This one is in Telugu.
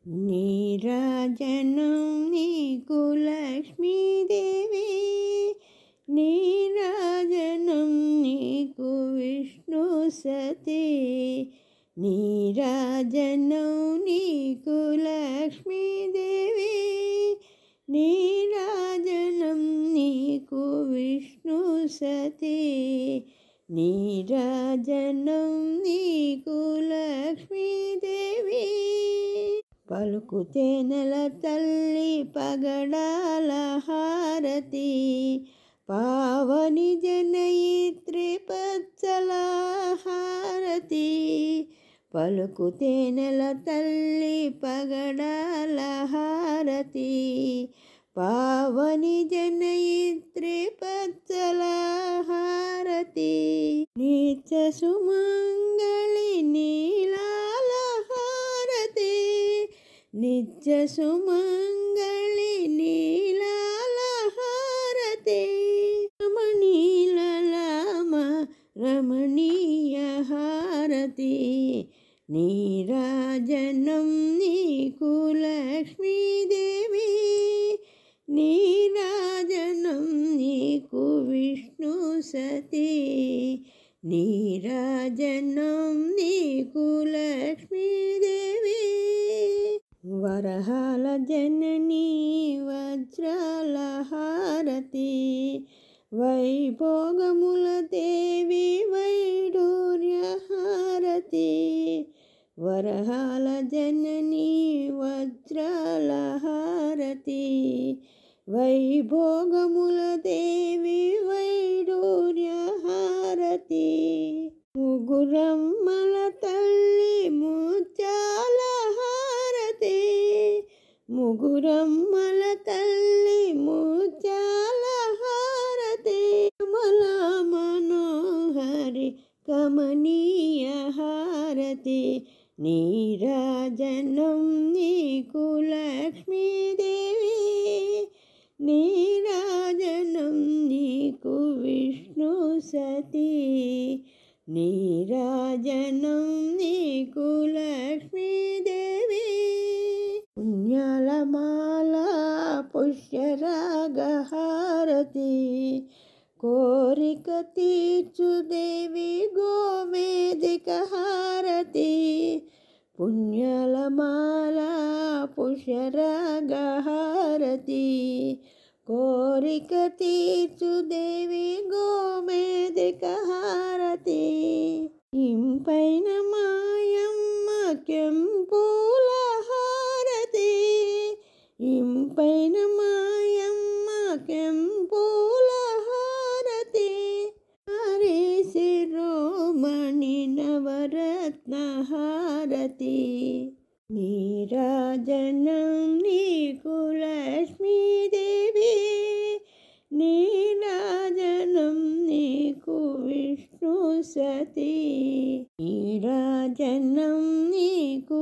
నీరాజనం నీకు లక్ష్మీదేవి, నీరాజనం నీకు విష్ణు సతీ. నీరాజనం నీకు లక్ష్మీదేవి, నీరాజనం నీకు విష్ణు సతీ. నీరాజనం నీకు లక్ష్మీదేవి. పలుకుతే నెల తల్లి పగడాల హారతి, పావని జనయిత్రి పచ్చల హారతి. పలుకుతే నెల తల్లి పగడాల హారతి, పావని జనయిత్రి పచ్చల హారతి. నిత్య సుమంగళి నీలాల హారతి, నిత్య సుమంగళి నీలాల హారతి. రమణీలలామ రమణీయ హారతి. నీరాజనం నీకు లక్ష్మీదేవి, నీరాజనం నీకు విష్ణు సతీ. నీరాజనం నీకు లక్ష్మీదేవి. వరహాల జననీ వజ్రాల హారతి, వైభోగముల దేవి వైడూర్య హారతి. వరహాల జననీ వజ్రాల హారతి, వైభోగముల దేవి వైడూర్య హారతి. ముగురమ్మల తల్లి ముత్యాల హారతి, ముగురమ్మల తల్లి ముత్యాల హారతి. కమల మనోహరి కమనీయ హారతి. నీరాజనం నీకు లక్ష్మీదేవి, నీరాజనం నీకు విష్ణు సతీ. నీరాజనం నీకు లక్ష్మీదేవి. పుణ్యాల మాల పుష్యరాగ హారతి, కోరిక తీర్చు దేవి గోవేదిక హారతి. పుణ్యాల మాల పుష్యరాగ హారతి, కోరిక తీర్చు దేవి గోవేదిక హారతి. ఇంపైన మాయమ్మ కెంపుల హారతి, ఇంపైన మాయమ్మ కెంపుల హారతి. హరి శిరోమణి నవరత్న హారతి. నీరాజనం నీకు లక్ష్మీదేవి, నీరాజనం నీకు విష్ణు సతీ. నీరాజనం నీకు